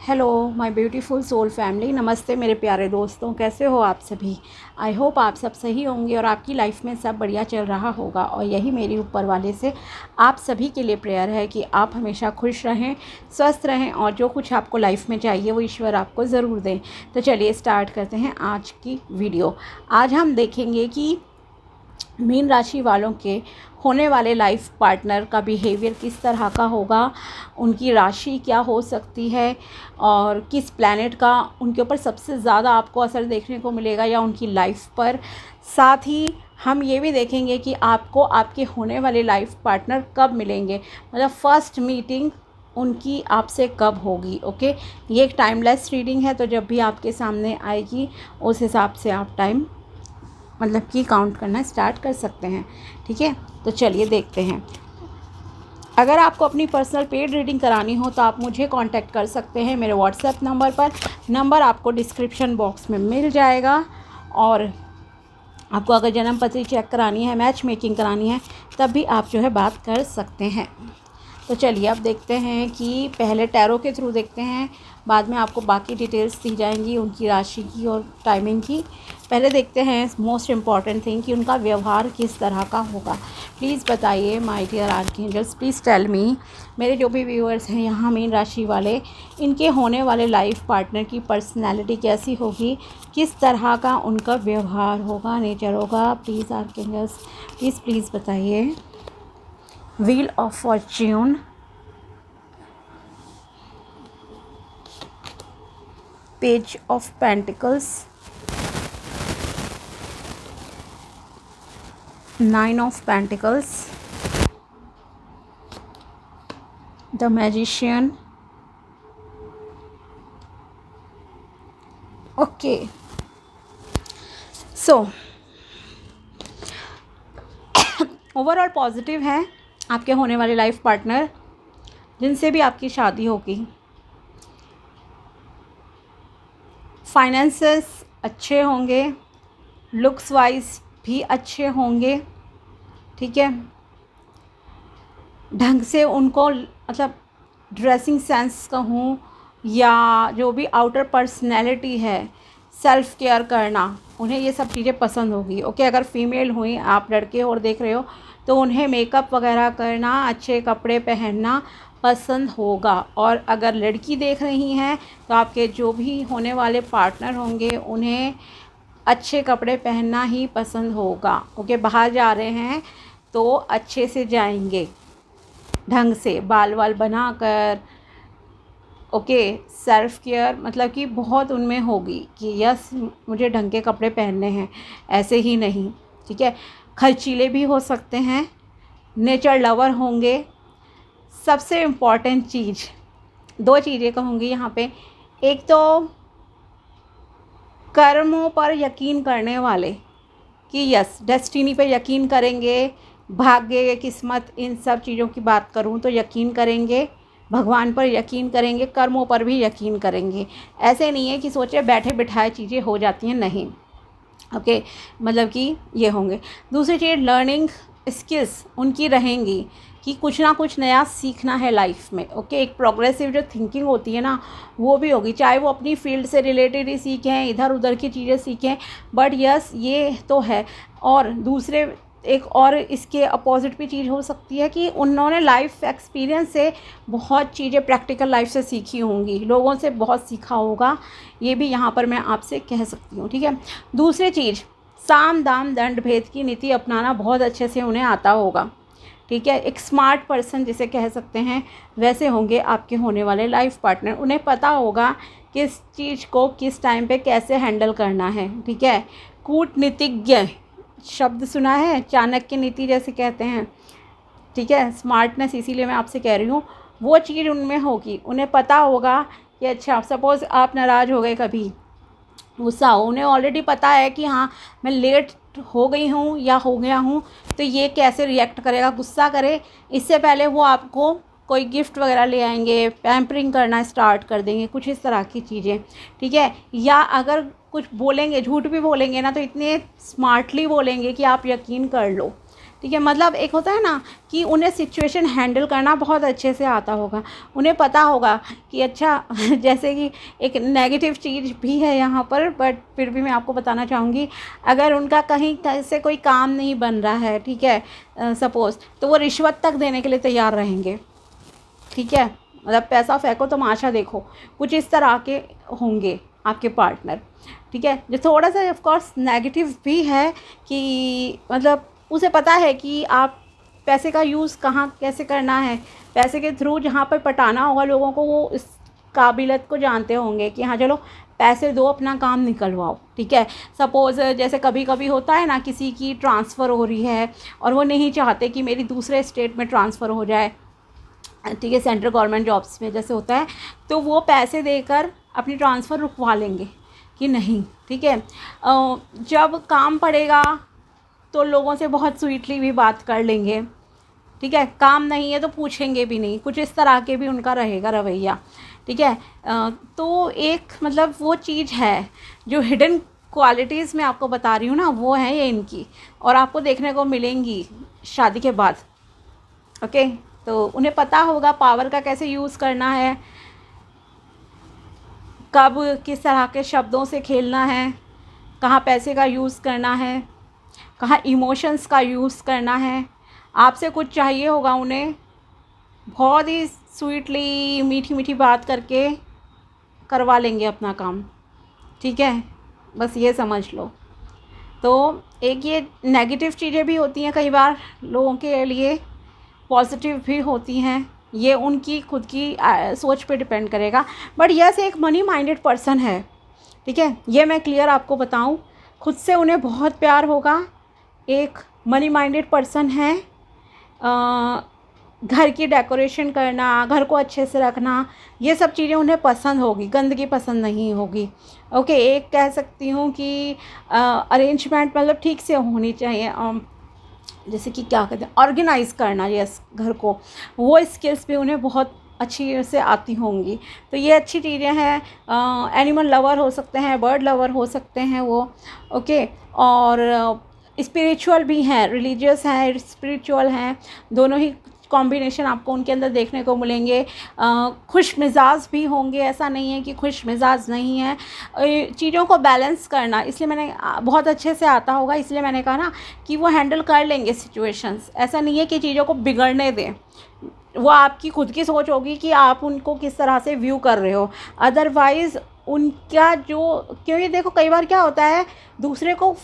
Hello my beautiful soul family. नमस्ते मेरे प्यारे दोस्तों, कैसे हो आप सभी। आई होप आप सब सही होंगे और आपकी लाइफ में सब बढ़िया चल रहा होगा। और यही मेरी ऊपर वाले से आप सभी के लिए प्रेयर है कि आप हमेशा खुश रहें, स्वस्थ रहें और जो कुछ आपको लाइफ में चाहिए वो ईश्वर आपको ज़रूर दें। तो चलिए स्टार्ट करते हैं आज की वीडियो। आज हम देखेंगे कि मीन राशि वालों के होने वाले लाइफ पार्टनर का बिहेवियर किस तरह का होगा, उनकी राशि क्या हो सकती है और किस प्लैनेट का उनके ऊपर सबसे ज़्यादा आपको असर देखने को मिलेगा या उनकी लाइफ पर। साथ ही हम ये भी देखेंगे कि आपको आपके होने वाले लाइफ पार्टनर कब मिलेंगे, मतलब फर्स्ट मीटिंग उनकी आपसे कब होगी। ओके, ये एक टाइमलेस रीडिंग है, तो जब भी आपके सामने आएगी उस हिसाब से आप टाइम मतलब कि काउंट करना स्टार्ट कर सकते हैं। ठीक है, तो चलिए देखते हैं। अगर आपको अपनी पर्सनल पेड रीडिंग करानी हो तो आप मुझे कांटेक्ट कर सकते हैं मेरे व्हाट्सएप नंबर पर। नंबर आपको डिस्क्रिप्शन बॉक्स में मिल जाएगा। और आपको अगर जन्म पत्री चेक करानी है, मैच मेकिंग करानी है, तब भी आप जो है बात कर सकते हैं। तो चलिए अब देखते हैं कि पहले टैरो के थ्रू देखते हैं, बाद में आपको बाकी डिटेल्स दी जाएंगी उनकी राशि की और टाइमिंग की। पहले देखते हैं मोस्ट इम्पॉर्टेंट थिंग कि उनका व्यवहार किस तरह का होगा। प्लीज़ बताइए my dear archangels, please tell me. मेरे जो भी व्यूअर्स हैं यहाँ मीन राशि वाले, इनके होने वाले लाइफ पार्टनर की पर्सनैलिटी कैसी होगी, किस तरह का उनका व्यवहार होगा, नेचर होगा। प्लीज़ आर्कएंजल्स प्लीज़ बताइए। Wheel of Fortune, page of pentacles, nine of pentacles, the magician. Okay, so overall positive है आपके होने वाले लाइफ पार्टनर जिनसे भी आपकी शादी होगी। फाइनेंसेस अच्छे होंगे, लुक्स वाइज भी अच्छे होंगे। ठीक है, ढंग से उनको मतलब ड्रेसिंग सेंस कहूँ या जो भी आउटर पर्सनैलिटी है, सेल्फ़ केयर करना, उन्हें ये सब चीज़ें पसंद होगी। ओके, अगर फीमेल हुई, आप लड़के और देख रहे हो, तो उन्हें मेकअप वगैरह करना, अच्छे कपड़े पहनना पसंद होगा। और अगर लड़की देख रही हैं तो आपके जो भी होने वाले पार्टनर होंगे उन्हें अच्छे कपड़े पहनना ही पसंद होगा। ओके, बाहर जा रहे हैं तो अच्छे से जाएंगे, ढंग से बाल वाल बनाकर। ओके, सेल्फ़ केयर मतलब कि बहुत उनमें होगी कि यस मुझे ढंग के कपड़े पहनने हैं, ऐसे ही नहीं। ठीक है, खर्चीले भी हो सकते हैं, नेचर लवर होंगे। सबसे इम्पॉर्टेंट चीज़, दो चीज़ें कहूँगी यहाँ पे। एक तो कर्मों पर यकीन करने वाले कि यस डेस्टिनी पे यकीन करेंगे, भाग्य, किस्मत, इन सब चीज़ों की बात करूँ तो यकीन करेंगे, भगवान पर यकीन करेंगे, कर्मों पर भी यकीन करेंगे। ऐसे नहीं है कि सोचे बैठे बिठाए चीज़ें हो जाती हैं, नहीं। ओके, मतलब कि ये होंगे। दूसरी चीज़, लर्निंग स्किल्स उनकी रहेंगी कि कुछ ना कुछ नया सीखना है लाइफ में। ओके, एक प्रोग्रेसिव जो थिंकिंग होती है ना, वो भी होगी, चाहे वो अपनी फील्ड से रिलेटेड ही सीखें, इधर उधर की चीज़ें सीखें, बट यस ये तो है। और दूसरे एक और इसके अपोजिट भी चीज़ हो सकती है कि उन्होंने लाइफ एक्सपीरियंस से बहुत चीज़ें प्रैक्टिकल लाइफ से सीखी होंगी, लोगों से बहुत सीखा होगा, ये भी यहाँ पर मैं आपसे कह सकती हूँ। ठीक है, दूसरी चीज़, साम दाम दंड भेद की नीति अपनाना बहुत अच्छे से उन्हें आता होगा। ठीक है, एक स्मार्ट पर्सन जिसे कह सकते हैं, वैसे होंगे आपके होने वाले लाइफ पार्टनर। उन्हें पता होगा किस चीज़ को किस टाइम पे कैसे हैंडल करना है। ठीक है, कूटनीतिज्ञ शब्द सुना है, चाणक्य नीति जैसे कहते हैं। ठीक है, स्मार्टनेस, इसीलिए मैं आपसे कह रही हूँ वो चीज़ उनमें होगी। उन्हें पता होगा कि अच्छा सपोज़ आप नाराज़ हो गए, कभी गुस्सा हो, उन्हें ऑलरेडी पता है कि हाँ मैं लेट हो गई हूँ या हो गया हूँ तो ये कैसे रिएक्ट करेगा, गुस्सा करे। इससे पहले वो आपको कोई गिफ्ट वगैरह ले आएंगे, पैम्परिंग करना स्टार्ट कर देंगे, कुछ इस तरह की चीज़ें। ठीक है, या अगर कुछ बोलेंगे, झूठ भी बोलेंगे ना, तो इतने स्मार्टली बोलेंगे कि आप यकीन कर लो। ठीक है। मतलब एक होता है ना कि उन्हें सिचुएशन हैंडल करना बहुत अच्छे से आता होगा, उन्हें पता होगा कि अच्छा जैसे कि एक नेगेटिव चीज़ भी है यहाँ पर, बट फिर भी मैं आपको बताना चाहूँगी, अगर उनका कहीं से कोई काम नहीं बन रहा है, ठीक है, सपोज़, तो वो रिश्वत तक देने के लिए तैयार रहेंगे, ठीक है। मतलब पैसा फेंको तमाशा देखो, कुछ इस तरह के होंगे आपके पार्टनर, ठीक है। जो थोड़ा सा ऑफ कोर्स नेगेटिव भी है कि मतलब उसे पता है कि आप पैसे का यूज़ कहाँ कैसे करना है, पैसे के थ्रू जहाँ पर पटाना होगा लोगों को, वो इस काबिलियत को जानते होंगे कि हाँ चलो पैसे दो, अपना काम निकलवाओ, ठीक है। सपोज़ जैसे कभी कभी होता है ना, किसी की ट्रांसफ़र हो रही है और वो नहीं चाहते कि मेरी दूसरे स्टेट में ट्रांसफ़र हो जाए, ठीक है, सेंट्रल गवर्नमेंट जॉब्स में जैसे होता है, तो वो पैसे देकर अपनी ट्रांसफ़र रुकवा लेंगे कि नहीं, ठीक है। जब काम पड़ेगा तो लोगों से बहुत स्वीटली भी बात कर लेंगे, ठीक है, काम नहीं है तो पूछेंगे भी नहीं, कुछ इस तरह के भी उनका रहेगा रवैया, ठीक है। तो एक मतलब वो चीज़ है जो हिडन क्वालिटीज़ मैं आपको बता रही हूँ ना, वो है ये इनकी, और आपको देखने को मिलेंगी शादी के बाद, ओके। तो उन्हें पता होगा पावर का कैसे यूज़ करना है, कब किस तरह के शब्दों से खेलना है, कहाँ पैसे का यूज़ करना है, कहाँ इमोशंस का यूज़ करना है। आपसे कुछ चाहिए होगा उन्हें, बहुत ही स्वीटली मीठी मीठी बात करके करवा लेंगे अपना काम, ठीक है, बस ये समझ लो। तो एक ये नेगेटिव चीज़ें भी होती हैं कई बार लोगों के लिए, पॉजिटिव भी होती हैं, ये उनकी खुद की सोच पे डिपेंड करेगा। बट यस, एक मनी माइंडेड पर्सन है, ठीक है, ये मैं क्लियर आपको बताऊं, खुद से उन्हें बहुत प्यार होगा, एक मनी माइंडेड पर्सन है। घर की डेकोरेशन करना, घर को अच्छे से रखना, ये सब चीज़ें उन्हें पसंद होगी, गंदगी पसंद नहीं होगी, ओके। एक कह सकती हूँ कि अरेंजमेंट मतलब ठीक से होनी चाहिए, जैसे कि क्या कहते हैं, ऑर्गेनाइज़ करना, यस, घर को, वो स्किल्स भी उन्हें बहुत अच्छी से आती होंगी। तो ये अच्छी चीज़ें हैं। एनिमल लवर हो सकते हैं, बर्ड लवर हो सकते हैं वो, ओके। और स्पिरिचुअल भी हैं, रिलीजियस हैं, स्पिरिचुअल हैं, दोनों ही कॉम्बिनेशन आपको उनके अंदर देखने को मिलेंगे। खुश मिजाज भी होंगे, ऐसा नहीं है कि खुश मिजाज नहीं है। चीज़ों को बैलेंस करना, इसलिए मैंने बहुत अच्छे से आता होगा, इसलिए मैंने कहा ना कि वो हैंडल कर लेंगे सिचुएशंस। ऐसा नहीं है कि चीज़ों को बिगड़ने दें, वो आपकी खुद की सोच होगी कि आप उनको किस तरह से व्यू कर रहे हो। अदरवाइज़ उनका जो, क्योंकि देखो कई बार क्या होता है, दूसरे को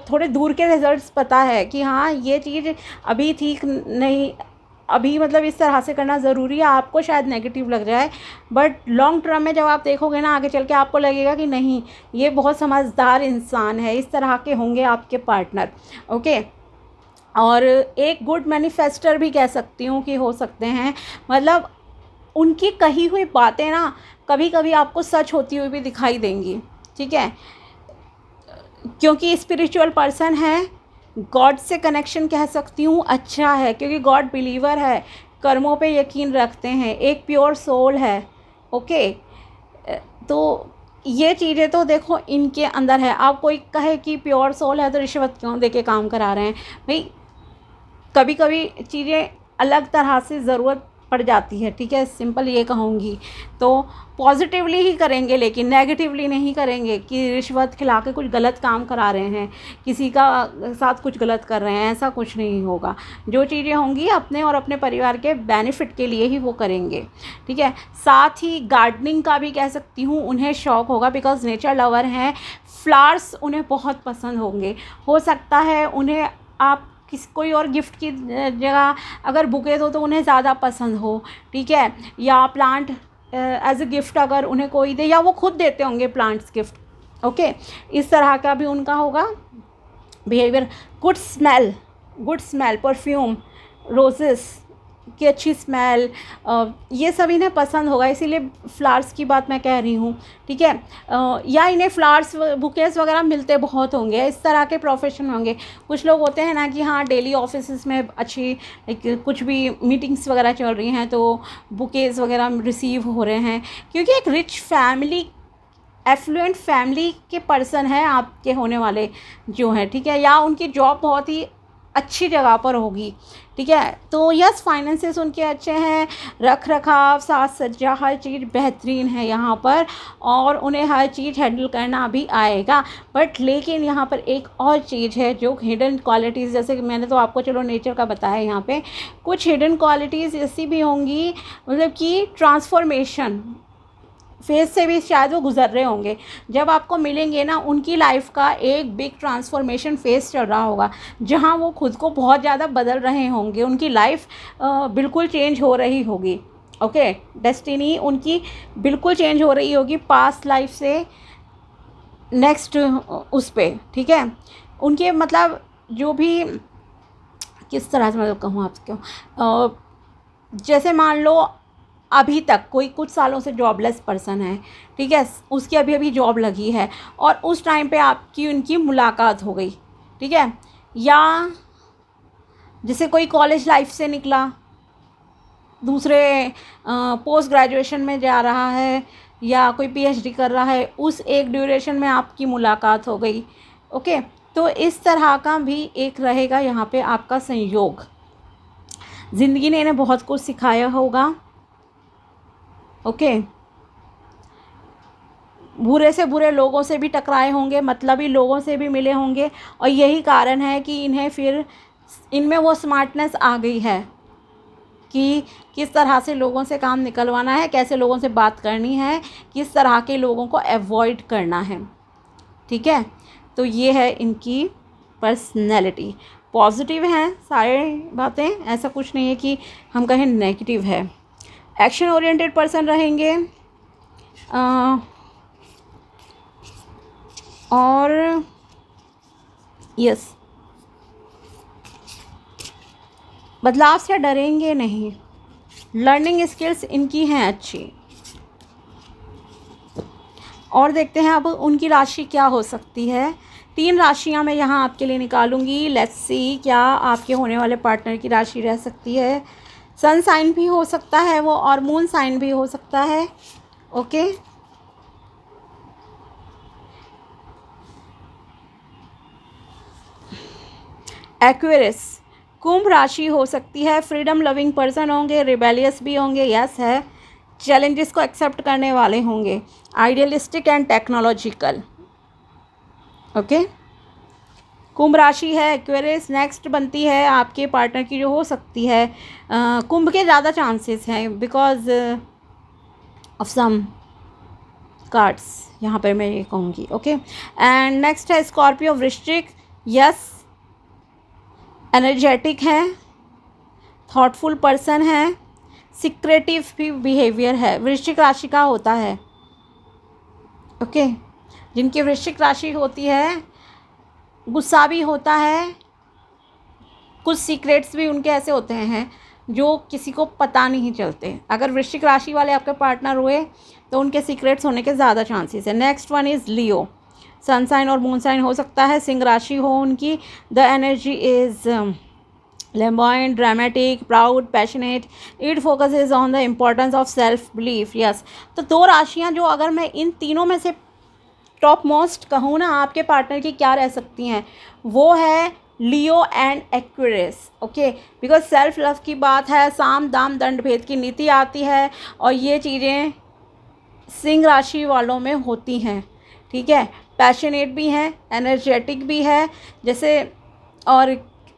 थोड़े दूर के रिजल्ट्स पता है कि हाँ ये चीज़ अभी ठीक नहीं, अभी मतलब इस तरह से करना ज़रूरी है, आपको शायद नेगेटिव लग जाए, बट लॉन्ग टर्म में जब आप देखोगे ना आगे चल के, आपको लगेगा कि नहीं ये बहुत समझदार इंसान है। इस तरह के होंगे आपके पार्टनर, ओके। और एक गुड मैनिफेस्टर भी कह सकती हूँ कि हो सकते हैं, मतलब उनकी कही हुई बातें ना कभी कभी आपको सच होती हुई भी दिखाई देंगी, ठीक है, क्योंकि स्पिरिचुअल पर्सन है, गॉड से कनेक्शन कह सकती हूँ अच्छा है, क्योंकि गॉड बिलीवर है, कर्मों पे यकीन रखते हैं, एक प्योर सोल है, ओके। तो ये चीज़ें तो देखो इनके अंदर है। आप कोई कहे कि प्योर सोल है तो रिश्वत क्यों दे के काम करा रहे हैं भाई, कभी कभी चीज़ें अलग तरह से ज़रूरत पड़ जाती है, ठीक है, सिंपल ये कहूँगी। तो पॉजिटिवली ही करेंगे, लेकिन नेगेटिवली नहीं करेंगे कि रिश्वत खिला के कुछ गलत काम करा रहे हैं, किसी का साथ कुछ गलत कर रहे हैं, ऐसा कुछ नहीं होगा। जो चीज़ें होंगी अपने और अपने परिवार के बेनिफिट के लिए ही वो करेंगे, ठीक है। साथ ही गार्डनिंग का भी कह सकती हूँ उन्हें शौक़ होगा, बिकॉज नेचर लवर हैं, फ्लावर्स उन्हें बहुत पसंद होंगे। हो सकता है उन्हें आप कोई और गिफ्ट की जगह अगर बुके दो तो उन्हें ज़्यादा पसंद हो, ठीक है, या प्लांट एज ए गिफ्ट अगर उन्हें कोई दे, या वो खुद देते होंगे प्लांट्स गिफ्ट, ओके। इस तरह का भी उनका होगा behaviour. Good smell, perfume, roses की अच्छी स्मेल, ये सब इन्हें पसंद होगा, इसीलिए फ्लावर्स की बात मैं कह रही हूँ, ठीक है। या इन्हें फ्लावर्स बुकेस वगैरह मिलते बहुत होंगे, इस तरह के प्रोफेशन होंगे। कुछ लोग होते हैं ना कि हाँ डेली ऑफिस में अच्छी कुछ भी मीटिंग्स वगैरह चल रही हैं तो बुकेस वगैरह रिसीव हो रहे हैं, क्योंकि एक रिच फैमिली, एफ्लुएंट फैमिली के पर्सन हैं आपके होने वाले जो हैं, ठीक है, या उनकी जॉब बहुत ही अच्छी जगह पर होगी, ठीक है। तो यस, फाइनेंसेस उनके अच्छे हैं, रख रखाव, साज सज्जा, हर चीज़ बेहतरीन है यहाँ पर, और उन्हें हर चीज़ हैंडल करना भी आएगा। बट लेकिन यहाँ पर एक और चीज़ है जो हिडन क्वालिटीज़, जैसे कि मैंने तो आपको चलो नेचर का बताया, यहाँ पे कुछ हिडन क्वालिटीज़ ऐसी भी होंगी, मतलब कि ट्रांसफॉर्मेशन फेज से भी शायद वो गुजर रहे होंगे। जब आपको मिलेंगे ना, उनकी लाइफ का एक बिग ट्रांसफॉर्मेशन फेज चल रहा होगा, जहाँ वो खुद को बहुत ज़्यादा बदल रहे होंगे, उनकी लाइफ बिल्कुल चेंज हो रही होगी। ओके, डेस्टिनी उनकी बिल्कुल चेंज हो रही होगी पास्ट लाइफ से नेक्स्ट उस पे, ठीक है। उनके मतलब जो भी, किस तरह से मतलब कहूँ आपको, जैसे मान लो अभी तक कोई कुछ सालों से जॉबलेस पर्सन है, ठीक है, उसकी अभी अभी जॉब लगी है और उस टाइम पे आपकी उनकी मुलाकात हो गई, ठीक है। या जैसे कोई कॉलेज लाइफ से निकला, दूसरे पोस्ट ग्रेजुएशन में जा रहा है या कोई पीएचडी कर रहा है, उस एक ड्यूरेशन में आपकी मुलाकात हो गई। ओके, तो इस तरह का भी एक रहेगा यहाँ पे आपका संयोग। ज़िंदगी ने इन्हें बहुत कुछ सिखाया होगा। ओके, बुरे से बुरे लोगों से भी टकराए होंगे, मतलबी लोगों से भी मिले होंगे, और यही कारण है कि इन्हें फिर इनमें वो स्मार्टनेस आ गई है कि किस तरह से लोगों से काम निकलवाना है, कैसे लोगों से बात करनी है, किस तरह के लोगों को अवॉइड करना है, ठीक है। तो ये है इनकी पर्सनैलिटी। पॉजिटिव हैं सारे बातें, ऐसा कुछ नहीं है कि हम कहें नेगेटिव है। एक्शन ओरिएंटेड पर्सन रहेंगे, और यस, बदलाव से डरेंगे नहीं, लर्निंग स्किल्स इनकी हैं अच्छी। और देखते हैं अब उनकी राशि क्या हो सकती है। 3 राशियां मैं यहाँ आपके लिए निकालूंगी। लेट्स सी क्या आपके होने वाले पार्टनर की राशि रह सकती है। सन साइन भी हो सकता है वो, और मून साइन भी हो सकता है। ओके, एक्वेरियस, कुंभ राशि हो सकती है। फ्रीडम लविंग पर्सन होंगे, रिबेलियस भी होंगे, यस है, चैलेंजेस को एक्सेप्ट करने वाले होंगे, आइडियलिस्टिक एंड टेक्नोलॉजिकल। ओके, कुंभ राशि है एक्वेरियस। नेक्स्ट बनती है आपके पार्टनर की जो हो सकती है, कुंभ के ज़्यादा चांसेस हैं बिकॉज ऑफ सम कार्ड्स, यहाँ पर मैं ये कहूँगी। ओके, एंड नेक्स्ट है स्कॉर्पियो वृश्चिक। यस, एनर्जेटिक है, थॉटफुल पर्सन है, सीक्रेटिव भी बिहेवियर है, वृश्चिक राशि का होता है। ओके, जिनकी वृश्चिक राशि होती है, गुस्सा भी होता है, कुछ सीक्रेट्स भी उनके ऐसे होते हैं जो किसी को पता नहीं चलते। अगर वृश्चिक राशि वाले आपके पार्टनर हुए तो उनके सीक्रेट्स होने के ज़्यादा चांसेस है। Next one is Leo, sun sign और मून साइन हो सकता है, सिंह राशि हो उनकी। The energy is flamboyant, dramatic, proud, passionate, it focuses on the importance of self belief. Yes, तो 2 राशियाँ जो अगर मैं इन तीनों में से टॉप मोस्ट कहूँ ना आपके पार्टनर की क्या रह सकती हैं, वो है Leo and Aquarius. Okay, because self love की बात है, साम दाम दंड भेद की नीति आती है, और ये चीज़ें सिंह राशि वालों में होती हैं, ठीक है। पैशनेट भी हैं, एनर्जेटिक भी है, जैसे, और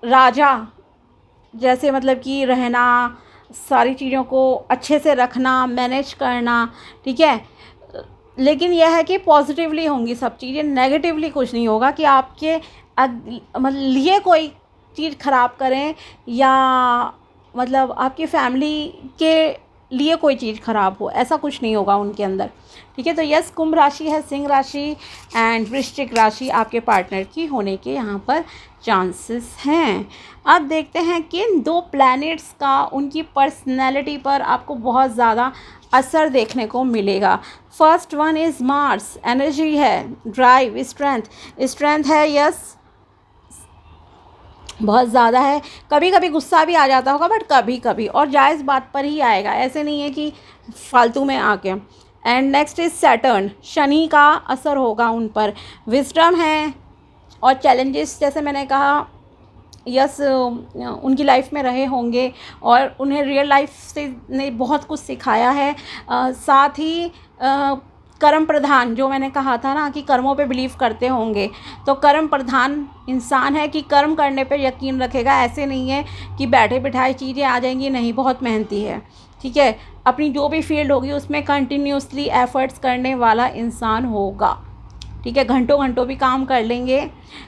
राजा जैसे, मतलब कि रहना, सारी चीज़ों को अच्छे से रखना, मैनेज करना, ठीक है। लेकिन यह है कि पॉजिटिवली होंगी सब चीज़ें, नेगेटिवली कुछ नहीं होगा कि आपके मतलब लिए कोई चीज़ ख़राब करें, या मतलब आपकी फैमिली के लिए कोई चीज़ ख़राब हो, ऐसा कुछ नहीं होगा उनके अंदर, ठीक है। तो यस, कुंभ राशि है, सिंह राशि एंड वृश्चिक राशि आपके पार्टनर की होने के यहाँ पर चांसेस हैं। अब देखते हैं किन 2 प्लैनेट्स का उनकी पर्सनैलिटी पर आपको बहुत ज़्यादा असर देखने को मिलेगा। First one is Mars, energy है, ड्राइव, स्ट्रेंथ है, यस, बहुत ज़्यादा है। कभी कभी गुस्सा भी आ जाता होगा, बट कभी कभी, और जायज़ बात पर ही आएगा, ऐसे नहीं है कि फालतू में आके। And next is Saturn, Shani का असर होगा उन पर। विजडम है, और चैलेंजेस जैसे मैंने कहा यस उनकी लाइफ में रहे होंगे और उन्हें रियल लाइफ से ने बहुत कुछ सिखाया है। साथ ही कर्म प्रधान, जो मैंने कहा था ना कि कर्मों पे बिलीव करते होंगे, तो कर्म प्रधान इंसान है कि कर्म करने पे यकीन रखेगा। ऐसे नहीं है कि बैठे बिठाए चीज़ें आ जाएंगी, नहीं, बहुत मेहनती है, ठीक है। अपनी जो भी फील्ड होगी उसमें कंटिन्यूसली एफर्ट्स करने वाला इंसान होगा, ठीक है। घंटों घंटों भी काम कर लेंगे,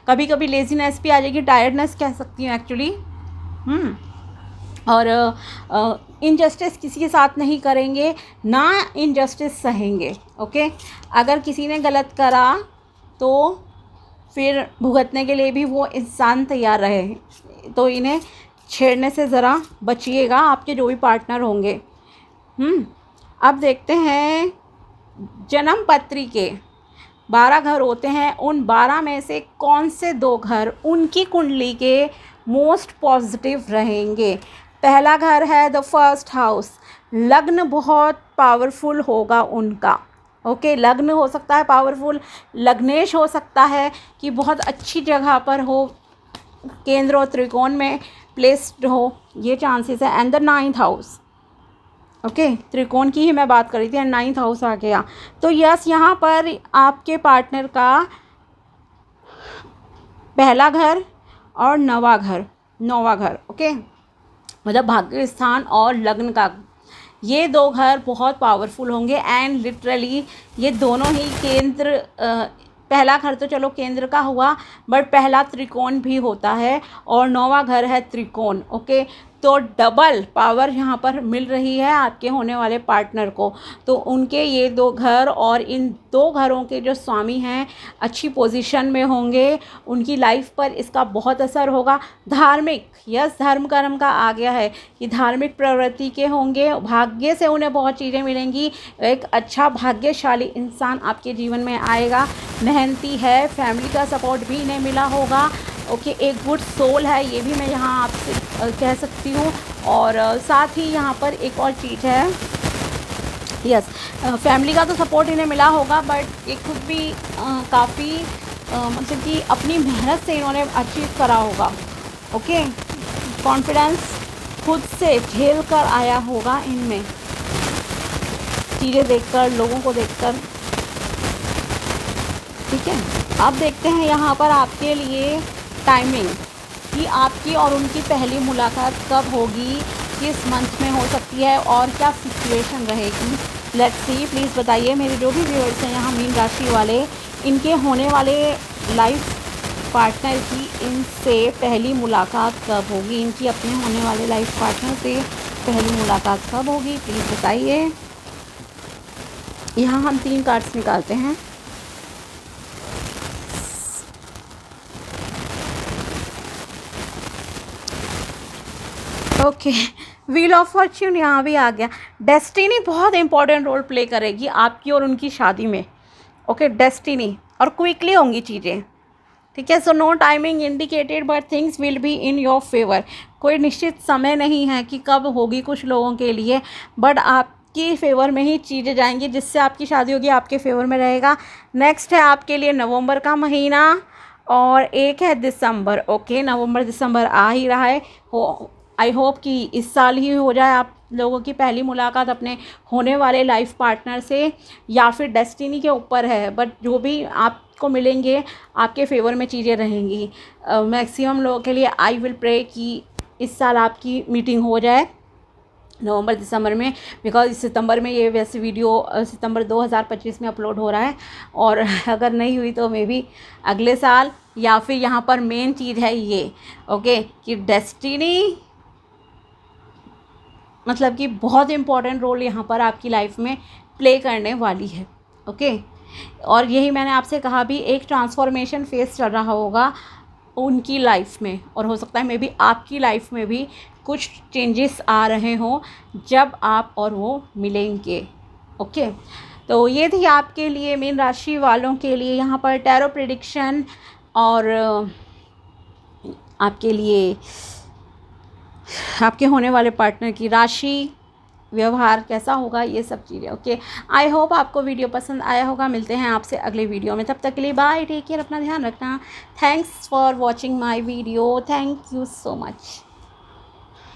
कभी कभी लेजीनेस भी आ जाएगी, टायर्डनेस कह सकती हूँ एक्चुअली। और इनजस्टिस किसी के साथ नहीं करेंगे, ना इनजस्टिस सहेंगे, ओके। अगर किसी ने गलत करा तो फिर भुगतने के लिए भी वो इंसान तैयार रहे, तो इन्हें छेड़ने से ज़रा बचिएगा, आपके जो भी पार्टनर होंगे। अब देखते हैं जन्म पत्री के 12 घर होते हैं, उन 12 में से कौन से 2 घर उनकी कुंडली के मोस्ट पॉजिटिव रहेंगे। पहला घर है द फर्स्ट हाउस, लग्न बहुत पावरफुल होगा उनका, ओके। लग्न हो सकता है पावरफुल, लग्नेश हो सकता है कि बहुत अच्छी जगह पर हो, केंद्र और त्रिकोण में प्लेस्ड हो, ये चांसेस है। And the 9th house, okay, त्रिकोण की ही मैं बात कर रही थी, 9th हाउस आ गया। तो यस, यहाँ पर आपके पार्टनर का पहला घर और 9वां घर, ओके, मतलब भाग्य स्थान और लग्न का, ये 2 घर बहुत पावरफुल होंगे। एंड लिटरली ये दोनों ही केंद्र, पहला घर तो चलो केंद्र का हुआ, बट पहला त्रिकोण भी होता है और 9वां घर है त्रिकोण, ओके। तो डबल पावर यहाँ पर मिल रही है आपके होने वाले पार्टनर को। तो उनके ये 2 घर और इन 2 घरों के जो स्वामी हैं अच्छी पोजीशन में होंगे, उनकी लाइफ पर इसका बहुत असर होगा। धार्मिक, यस, धर्म कर्म का आ गया है कि धार्मिक प्रवृत्ति के होंगे, भाग्य से उन्हें बहुत चीज़ें मिलेंगी, एक अच्छा भाग्यशाली इंसान आपके जीवन में आएगा। मेहनती है, फैमिली का सपोर्ट भी इन्हें मिला होगा, ओके। एक गुड सोल है, ये भी मैं यहाँ आपसे कह सकती हूँ। और साथ ही यहाँ पर एक और चीज़ है, यस, फैमिली का तो सपोर्ट इन्हें मिला होगा, बट ये खुद भी काफ़ी मतलब कि अपनी मेहनत से इन्होंने अचीव करा होगा, ओके। कॉन्फिडेंस खुद से झेल कर आया होगा इनमें, चीज़ें देखकर, लोगों को देखकर, ठीक है। अब देखते हैं यहाँ पर आपके लिए टाइमिंग कि आपकी और उनकी पहली मुलाकात कब होगी, किस मंथ में हो सकती है और क्या सिचुएशन रहेगी। लेट्स सी, प्लीज़ बताइए मेरे जो भी व्यूअर्स हैं यहाँ मीन राशि वाले, इनके होने वाले लाइफ पार्टनर की इनसे पहली मुलाकात कब होगी, इनकी अपने होने वाले लाइफ पार्टनर से पहली मुलाकात कब होगी, प्लीज़ बताइए। यहाँ हम 3 कार्ड्स निकालते हैं। ओके, व्हील ऑफ फॉर्च्यून यहाँ भी आ गया। डेस्टिनी बहुत इंपॉर्टेंट रोल प्ले करेगी आपकी और उनकी शादी में, ओके। डेस्टिनी, और क्विकली होंगी चीज़ें, ठीक है। So no timing indicated but things will be in your favour. कोई निश्चित समय नहीं है कि कब होगी कुछ लोगों के लिए, बट आपकी फेवर में ही चीज़ें जाएंगी, जिससे आपकी शादी होगी आपके फेवर में रहेगा। नेक्स्ट है आपके लिए नवंबर का महीना और एक है दिसंबर, ओके। नवंबर दिसंबर आ ही रहा है, आई होप कि इस साल ही हो जाए आप लोगों की पहली मुलाकात अपने होने वाले लाइफ पार्टनर से, या फिर डेस्टिनी के ऊपर है, बट जो भी आपको मिलेंगे आपके फेवर में चीज़ें रहेंगी। मैक्सिमम लोगों के लिए आई विल प्रे कि इस साल आपकी मीटिंग हो जाए नवंबर दिसंबर में, बिकॉज सितंबर में ये वैसे वीडियो सितंबर 2025 में अपलोड हो रहा है, और अगर नहीं हुई तो मे बी अगले साल, या फिर यहाँ पर मेन चीज़ है ये, ओके, कि डेस्टिनी मतलब कि बहुत इम्पॉर्टेंट रोल यहाँ पर आपकी लाइफ में प्ले करने वाली है, ओके। और यही मैंने आपसे कहा भी, एक ट्रांसफॉर्मेशन फेस चल रहा होगा उनकी लाइफ में, और हो सकता है मे बी आपकी लाइफ में भी कुछ चेंजेस आ रहे हों जब आप और वो मिलेंगे, ओके। तो ये थी आपके लिए मीन राशि वालों के लिए यहाँ पर टैरो प्रेडिक्शन, और आपके लिए आपके होने वाले पार्टनर की राशि, व्यवहार कैसा होगा, ये सब चीज़ें। ओके, आई होप आपको वीडियो पसंद आया होगा। मिलते हैं आपसे अगले वीडियो में, तब तक के लिए बाय, टेक केयर, अपना ध्यान रखना। Thanks for watching my video, thank you so much.